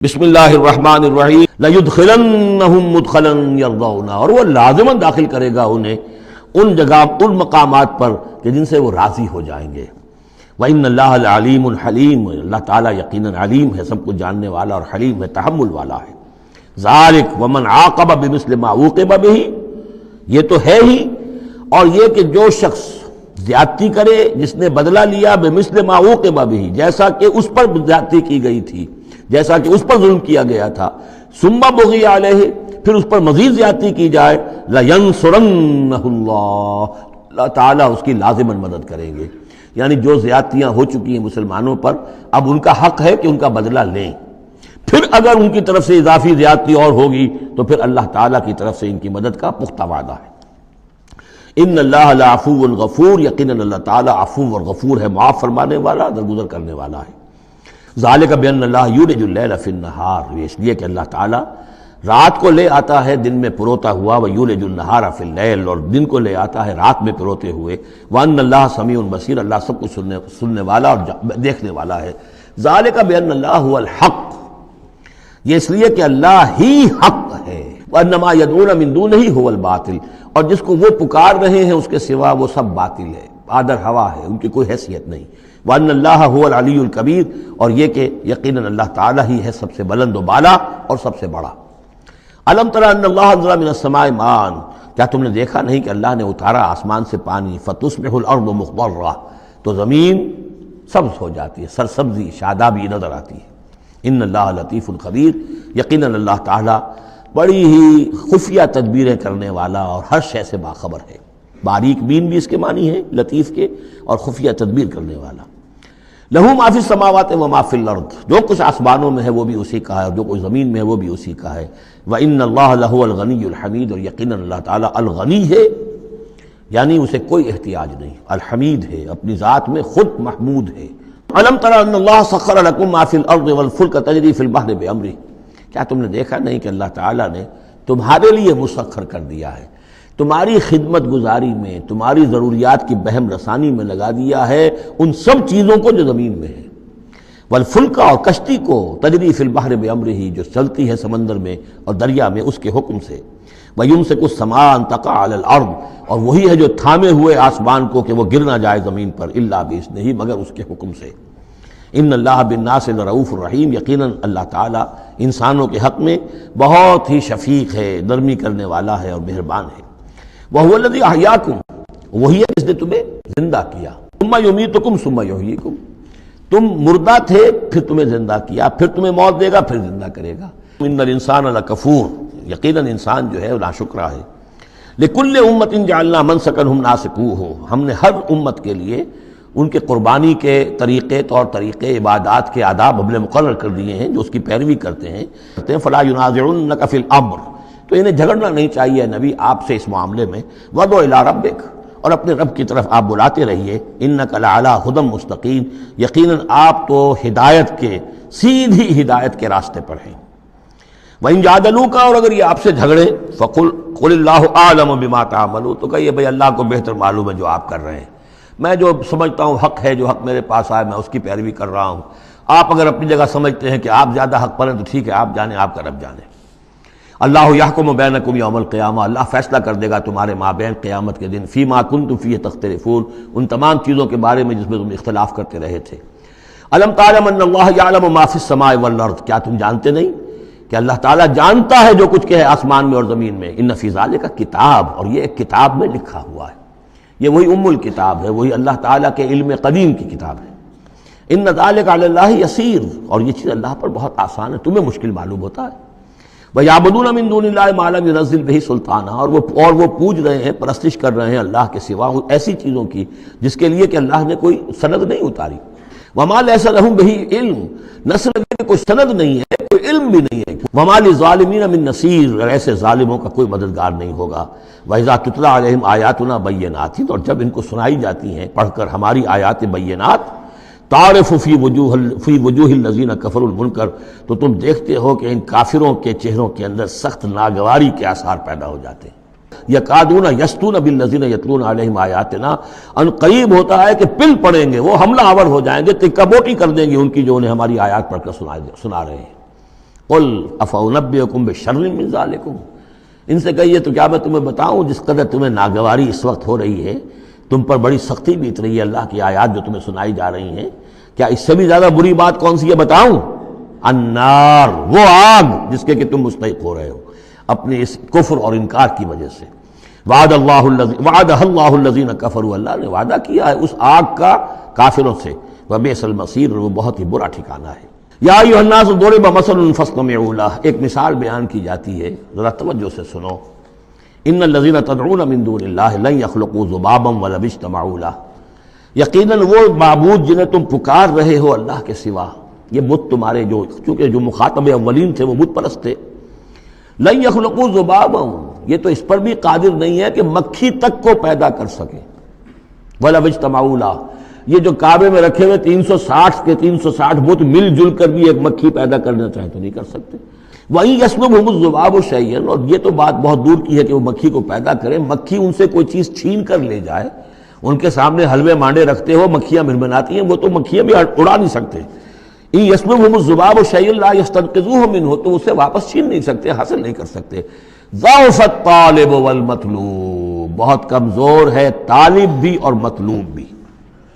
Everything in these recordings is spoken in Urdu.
بسم اللہ الرحمن الرحیم لَيُدْخِلَنَّهُمْ مُدْخَلًا يَرْضَوْنَ، اور وہ لازماً داخل کرے گا انہیں ان جگہ ان مقامات پر کہ جن سے وہ راضی ہو جائیں گے۔ وَإِنَّ اللَّهَ لَعَلِيمٌ حَلِيمٌ، اللہ تعالیٰ یقیناً علیم ہے، سب کچھ جاننے والا، اور حلیم ہے، تحمل والا ہے۔ ذَلِكَ وَمَنْ عَاقَبَ بِمِثْلِ مَا عُوقِبَ بِهِ، یہ تو ہے ہی، اور یہ کہ جو شخص زیادتی کرے جس نے بدلہ لیا بِمِثْلِ مَا عُوقِبَ بِهِ، جیسا کہ اس پر زیادتی کی گئی تھی، جیسا کہ اس پر ظلم کیا گیا تھا، ثم بغی علیہ، پھر اس پر مزید زیادتی کی جائے، لَيَنْصُرَنَّهُ اللَّهُ، اللہ تعالیٰ اس کی لازماً مدد کریں گے۔ یعنی جو زیادتیاں ہو چکی ہیں مسلمانوں پر، اب ان کا حق ہے کہ ان کا بدلہ لیں، پھر اگر ان کی طرف سے اضافی زیادتی اور ہوگی تو پھر اللہ تعالیٰ کی طرف سے ان کی مدد کا پختہ وعدہ ہے۔ ان اللہ لعفو غفور، یقیناً اللہ تعالیٰ عفو اور غفور ہے، معاف فرمانے والا، درگزر کرنے والا ہے۔ ذالک بان اللہ یولج اللیل فی النہار، یہ اس لیے کہ اللہ تعالیٰ رات کو لے آتا ہے دن میں پروتا ہوا، ویولج النہار فی اللیل، اور دن کو لے آتا ہے رات میں پروتے ہوئے، وان اللہ سمیع بصیر، اللہ سب کچھ سننے والا اور دیکھنے والا ہے۔ ذالک بان اللہ هو الحق، یہ اس لیے کہ اللہ ہی حق ہے، وانما یدعون من دونہ هو الباطل، اور جس کو وہ پکار رہے ہیں اس کے سوا وہ سب باطل ہے، آدر ہوا ہے، ان کی کوئی حیثیت نہیں۔ وَأَنَّ اللَّهَ هُوَ الْعَلِيُّ الْكَبِيرُ، اور یہ کہ یقیناً اللہ تعالیٰ ہی ہے سب سے بلند و بالا اور سب سے بڑا۔ أَلَمْ تَرَ أَنَّ اللَّهَ أَنزَلَ مِنَ السَّمَاءِ مَاءً، کیا تم نے دیکھا نہیں کہ اللہ نے اتارا آسمان سے پانی، فَتُصْبِحُ الْأَرْضُ مُخْضَرَّةً، تو زمین سبز ہو جاتی ہے، سرسبزی شادابی نظر آتی ہے۔ إِنَّ اللَّهَ لَطِيفٌ خَبِيرٌ، یقیناً اللہ تعالیٰ بڑی ہی خفیہ تدبیریں کرنے والا اور ہر شے سے باخبر ہے۔ باریک بین بھی اس کے معنی ہے لطیف کے، اور خفیہ تدبیر کرنے والا۔ لہو ما فی السماوات و ما فی الارض، جو کچھ آسمانوں میں ہے وہ بھی اسی کا ہے، اور جو کچھ زمین میں ہے وہ بھی اسی کا ہے۔ وَإِنَّ اللَّهَ لَهُوَ الْغَنِيُّ الْحَمِيدُ، اور یقیناً اللہ تعالیٰ الغنی ہے، یعنی اسے کوئی احتیاج نہیں، الحمید ہے، اپنی ذات میں خود محمود ہے۔ أَلَمْ تَرَ أَنَّ اللَّهَ سَخَّرَ لَكُم مَّا فِي الْأَرْضِ وَالْفُلْكَ تَجْرِي فِي الْبَحْرِ بِأَمْرِهِ، کیا تم نے دیکھا نہیں کہ اللہ تعالیٰ نے تمہارے لیے مسخر کر دیا ہے، تمہاری خدمت گزاری میں، تمہاری ضروریات کی بہم رسانی میں لگا دیا ہے ان سب چیزوں کو جو زمین میں ہے، والفلک، اور کشتی کو، تجری فی البحر بامرہ، جو چلتی ہے سمندر میں اور دریا میں اس کے حکم سے، ویمسک السماء ان تقع علی الارض، اور وہی ہے جو تھامے ہوئے آسمان کو کہ وہ گر نہ جائے زمین پر، الا باذنہ، مگر اس کے حکم سے۔ ان اللہ بالناس لرؤوف الرحیم، یقیناً اللہ تعالیٰ انسانوں کے حق میں بہت ہی شفیق ہے، نرمی کرنے والا ہے اور مہربان ہے۔ وَهُوَ الَّذِي أَحْيَاكُمْ، وہی ہے جس نے تمہیں زندہ کیا، ثُمَّ يُمِيتُكُمْ ثُمَّ يُحْيِيكُمْ، تم مردہ تھے پھر تمہیں زندہ کیا، پھر تمہیں موت دے گا، پھر زندہ کرے گا۔ إِنَّ الْإِنسَانَ لَكَفُورٌ، یقیناً انسان جو ہے ناشکرا ہے۔ لِكُلِّ أُمَّةٍ جَعَلْنَا مَنْسَكًا هُمْ نَاسِكُوهُ، ہم نے ہر امت کے لیے ان کے قربانی کے طریقے، طور طریقے، عبادات کے آداب ہم نے مقرر کر دیے ہیں جو اس کی پیروی کرتے ہیں۔ فَلَا يُنَازِعُنَّكَ فِي الْأَمْرِ، تو انہیں جھگڑنا نہیں چاہیے نبی آپ سے اس معاملے میں۔ وَدُعُ إِلَىٰ رَبِّكَ، اور اپنے رب کی طرف آپ بلاتے رہیے۔ إِنَّكَ لَعَلَىٰ هُدًى مُسْتَقِيمٍ، یقیناً آپ تو ہدایت کے، سیدھی ہدایت کے راستے پر ہیں۔ وَإِن جَادَلُوكَ، اور اگر یہ آپ سے جھگڑے، فَقُلِ اللَّهُ أَعْلَمُ بِمَا تَعْمَلُونَ، تو کہیے بھئی اللہ کو بہتر معلوم ہے جو آپ کر رہے ہیں، میں جو سمجھتا ہوں حق ہے، جو حق میرے پاس آئے میں اس کی پیروی کر رہا ہوں۔ آپ اگر اپنی جگہ سمجھتے ہیں کہ آپ زیادہ حق پر ہیں تو ٹھیک ہے، آپ جانیں، آپ کا رب جانے۔ اللہ یحکم بینکم یوم القیامہ، اللہ فیصلہ کر دے گا تمہارے مابین قیامت کے دن، فیما کنتم فیہ تختلفون، ان تمام چیزوں کے بارے میں جس میں تم اختلاف کرتے رہے تھے۔ الم تعلم ان اللہ یعلم ما فی السماء والارض، کیا تم جانتے نہیں کہ اللہ تعالیٰ جانتا ہے جو کچھ کہ ہے آسمان میں اور زمین میں۔ ان فی ذالک کتاب، اور یہ ایک کتاب میں لکھا ہوا ہے، یہ وہی ام الکتاب ہے، وہی اللہ تعالیٰ کے علم قدیم کی کتاب ہے۔ ان ذالک علی اللہ یسیر، اور یہ چیز اللہ پر بہت آسان ہے، تمہیں مشکل معلوم ہوتا ہے۔ وَيَعْبُدُونَ مِن دُونِ اللَّهِ مَا لَمْ يُنَزِّلْ بِهِ سُلْطَانًا، اور وہ پوج رہے ہیں، پرستش کر رہے ہیں اللہ کے سوا ایسی چیزوں کی جس کے لیے کہ اللہ نے کوئی سند نہیں اتاری۔ وَمَا لَيْسَ لَهُم بِهِ عِلْمٌ، نہ صرف کوئی سند نہیں ہے، کوئی علم بھی نہیں ہے۔ وَمَا لِلظَّالِمِينَ مِن نَصِيرٍ، اور ایسے ظالموں کا کوئی مددگار نہیں ہوگا۔ وَإِذَا تُتْلَىٰ عَلَيْهِمْ آيَاتُنَا بَيِّنَاتٍ، اور جب ان کو سنائی جاتی ہیں پڑھ کر ہماری آیات بینات، تعرف فی وجوہ الذین کفروا المنکر، تو تم دیکھتے ہو کہ ان کافروں کے چہروں کے اندر سخت ناگواری کے آثار پیدا ہو جاتے ہیں۔ یکادون یسطون بالذین یتلون علیہم آیاتنا، ان قریب ہوتا ہے کہ پل پڑیں گے، وہ حملہ آور ہو جائیں گے، تکہ بوٹی کر دیں گے ان کی جو انہیں ہماری آیات پڑھ کر سنا رہے ہیں۔ قل افانبئکم بشر من ذالکم، ان سے کہیے تو کیا میں تمہیں بتاؤں جس قدر تمہیں ناگواری اس وقت ہو رہی ہے، تم پر بڑی سختی بیت رہی ہے، اللہ کی آیات جو تمہیں سنائی جا رہی ہیں، کیا اس سے بھی زیادہ بری بات کون سی ہے بتاؤں؟ النار، وہ آگ جس کے کہ تم مستحق ہو رہے ہو اپنے اس کفر اور انکار کی وجہ سے۔ وعدہ اللہ الذین کفروا، اللہ نے وعدہ کیا ہے اس آگ کا کافروں سے، وبئس المصیر، اور وہ بہت ہی برا ٹھکانہ ہے۔ یا ایھا الناس ضرب مثل فاستمعوا لہ، ایک مثال بیان کی جاتی ہے، ذرا توجہ سے سنو۔ ان الذین تدعون من دون اللہ لن یخلقوا ذبابا ولو اجتمعوا لہ، یقیناً وہ معبود جنہیں تم پکار رہے ہو اللہ کے سوا، یہ بت تمہارے جو، چونکہ جو مخاطب اولین تھے وہ بت پرست تھے، لن یخلقوا ذبابا، یہ تو اس پر بھی قادر نہیں ہے کہ مکھی تک کو پیدا کر سکے، ولو اجتمعوا لہ، یہ جو کعبے میں رکھے ہوئے 360 کے 360 بت مل جل کر بھی ایک مکھی پیدا کرنا چاہے تو نہیں کر سکتے۔ وَإِن يَسْلُبْهُمُ الذُّبَابُ شَيْئًا، اور یہ تو بات بہت دور کی ہے کہ وہ مکھی کو پیدا کرے، مکھی ان سے کوئی چیز چھین کر لے جائے، ان کے سامنے حلوے مانڈے رکھتے ہو، مکھیاں منمناتی ہیں، وہ تو مکھیاں بھی اڑا نہیں سکتے۔ إِن يَسْلُبْهُمُ الذُّبَابُ شَيْئًا لَا يَسْتَنقِذُوهُ مِنْهُ، تو اسے واپس چھین نہیں سکتے، حاصل نہیں کر سکتے۔ ضَعُفَ الطَّالِبُ وَالْمَطْلُوبُ، بہت کمزور ہے طالب بھی اور مطلوب بھی۔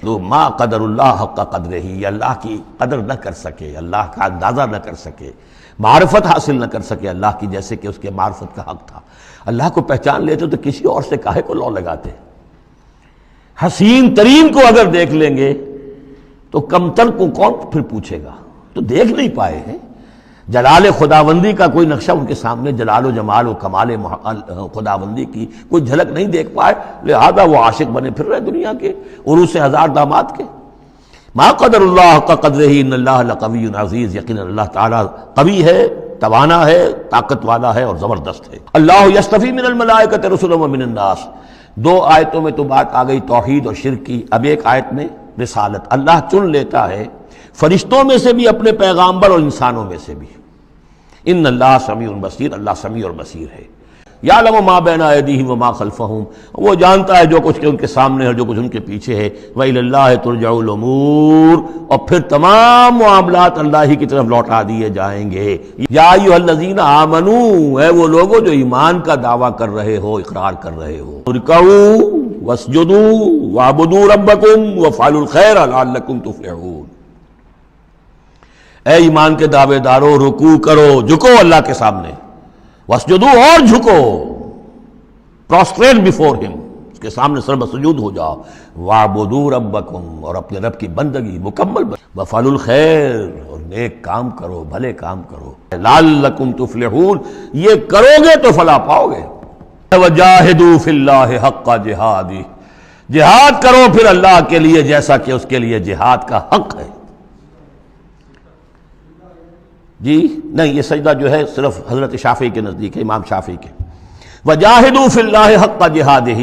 تو ما قدر اللہ حق قدرہ، یہ اللہ کی قدر نہ کر سکے، اللہ کا اندازہ نہ کر سکے، معرفت حاصل نہ کر سکے اللہ کی جیسے کہ اس کے معرفت کا حق تھا۔ اللہ کو پہچان لیتے تو کسی اور سے کاہے کو لو لگاتے؟ حسین ترین کو اگر دیکھ لیں گے تو کمتر کو کون پھر پوچھے گا؟ تو دیکھ نہیں پائے ہیں جلال خداوندی کا کوئی نقشہ ان کے سامنے، جلال و جمال و کمال خداوندی کی کوئی جھلک نہیں دیکھ پائے، لہذا وہ عاشق بنے پھر رہے دنیا کے عروس ہزار داماد کے۔ ما قدر اللہ حق قدرہ ان اللہ لقوی عزیز، یقیناً اللہ تعالیٰ قوی ہے، توانا ہے، طاقت والا ہے اور زبردست ہے۔ اللہ یصطفی من الملائکۃ رسلا ومن الناس، دو آیتوں میں تو بات آ گئی توحید اور شرک کی، اب ایک آیت میں رسالت، اللہ چن لیتا ہے فرشتوں میں سے بھی اپنے پیغامبر اور انسانوں میں سے بھی۔ ان اللہ سمیع بصیر، اللہ سمیع اور بصیر ہے۔ یعلم ما بین ایدیہم وما خلفہم، وہ جانتا ہے جو کچھ کہ ان کے سامنے ہے اور جو کچھ ان کے پیچھے ہے۔ وإلی اللہ ترجع الامور، اور پھر تمام معاملات اللہ ہی کی طرف لوٹا دیے جائیں گے۔ یا ایھا الذین آمنوا، اے وہ لوگوں جو ایمان کا دعویٰ کر رہے ہو، اقرار کر رہے ہو، ارکعوا واسجدوا واعبدوا ربکم وافعلوا الخیر لعلکم تفلحون، اے ایمان کے دعوے دارو رکوع کرو، جھکو اللہ کے سامنے، واسجدو، اور جھکو، پروسٹریٹ بیفور ہم، اس کے سامنے سر سجود ہو جاؤ، وَاعْبُدُوا رَبَّكُمْ، اور اپنے رب کی بندگی مکمل، وَافْعَلُوا الْخَيْرَ، اور نیک کام کرو، بھلے کام کرو، لَعَلَّكُمْ تُفْلِحُونَ، یہ کرو گے تو فلاح پاؤ گے۔ وَجَاهِدُوا فِي اللَّهِ حَقَّ جِهَادِهِ، جہاد کرو پھر اللہ کے لیے جیسا کہ اس کے لیے جہاد کا حق ہے۔ جی نہیں، یہ سجدہ جو ہے صرف حضرت شافعی کے نزدیک ہے، امام شافعی کے۔ وَجَاهِدُوا فِي اللَّهِ حَقَّ جِهَادِهِ،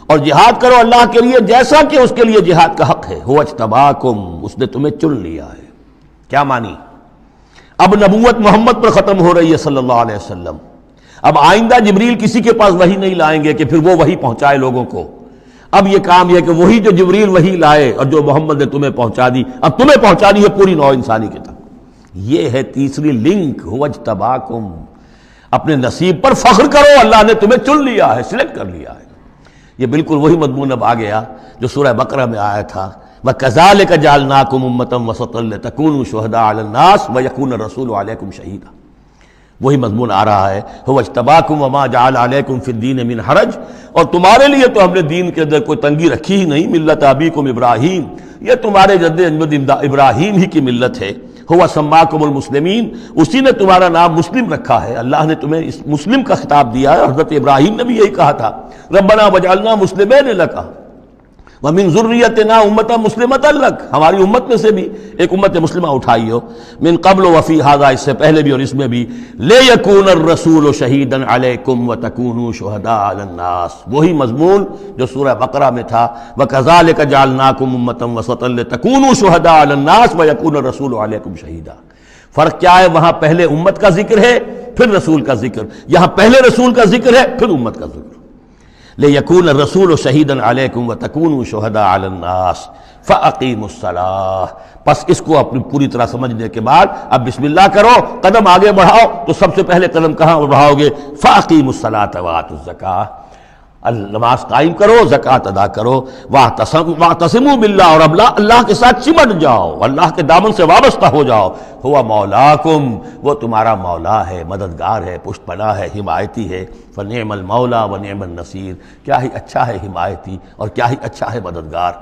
اور جہاد کرو اللہ کے لیے جیسا کہ اس کے لیے جہاد کا حق ہے۔ هُوَ اجْتَبَاكُمْ، اس نے تمہیں چن لیا ہے۔ کیا مانی؟ اب نبوت محمد پر ختم ہو رہی ہے صلی اللہ علیہ وسلم، اب آئندہ جبریل کسی کے پاس وحی نہیں لائیں گے کہ پھر وہ وحی پہنچائے لوگوں کو، اب یہ کام یہ کہ وہی جو جبریل وحی لائے اور جو محمد نے تمہیں پہنچا دی، اب تمہیں پہنچانی ہے پوری نوع انسانی کی طرف۔ یہ ہے تیسری لنک، هُوَ اجْتَبَاكُمْ، اپنے نصیب پر فخر کرو، اللہ نے تمہیں چن لیا ہے، سلیکٹ کر لیا ہے۔ یہ بالکل وہی مضمون اب آ گیا جو سورہ بقرہ میں آیا تھا، وَكَذَلِكَ جَعَلْنَاكُمْ أُمَّةً وَسَطًا لِتَكُونُوا شُهَدَاءَ عَلَى النَّاسِ وَيَكُونَ الرَّسُولُ عَلَيْكُمْ شَهِيدًا، وہی مضمون آ رہا ہے، هُوَ اجْتَبَاكُمْ وَمَا جَعَلَ عَلَيْكُمْ فِي الدِّينِ مِنْ حَرَجٍ، اور تمہارے لیے تو ہم نے دین کے اندر کوئی تنگی رکھی ہی نہیں، ملت ابیکم ابراہیم، یہ تمہارے جد ابراہیم ہی کی ملت ہے۔ ہوا سماکم المسلمین، اسی نے تمہارا نام مسلم رکھا ہے، اللہ نے تمہیں اس مسلم کا خطاب دیا ہے۔ حضرت ابراہیم نے بھی یہی کہا تھا، ربنا وجعلنا مسلمین لک ومن ذریتنا امۃ مسلمۃ لک، ہماری امت میں سے بھی ایک امت مسلمہ اٹھائی ہو، من قبل وفی ھذا، اس سے پہلے بھی اور اس میں بھی، لیکون الرسول شہیدا علیکم وتکونوا شہداء علی الناس، وہی مضمون جو سورہ بقرہ میں تھا، وکذالک جعلناکم امۃ وسطا لتکونوا شہداء علی الناس ویکون الرسول علیکم شہیدا۔ فرق کیا ہے؟ وہاں پہلے امت کا ذکر ہے پھر رسول کا ذکر، یہاں پہلے رسول کا ذکر ہے پھر امت کا ذکر۔ لِيَكُونَ الرَّسُولُ شَهِيدًا عَلَيْكُمْ وَتَكُونُوا شُهَدَاءَ عَلَى النَّاسِ فَأَقِيمُوا الصَّلَاةَ۔ بس اس کو اپنی پوری طرح سمجھنے کے بعد اب بسم اللہ کرو، قدم آگے بڑھاؤ، تو سب سے پہلے قدم کہاں بڑھاؤ گے؟ فَأَقِيمُوا الصَّلَاةَ وَآتُوا الزَّكَاةَ، نماز قائم کرو، زکوٰۃ ادا کرو، واعتصموا باللہ، اور اللہ کے ساتھ چمٹ جاؤ، اللہ کے دامن سے وابستہ ہو جاؤ، ہوا مولاکم، وہ تمہارا مولا ہے، مددگار ہے، پشت پناہ ہے، حمایتی ہے، فنعم المولا ونعم النصیر، کیا ہی اچھا ہے حمایتی اور کیا ہی اچھا ہے مددگار۔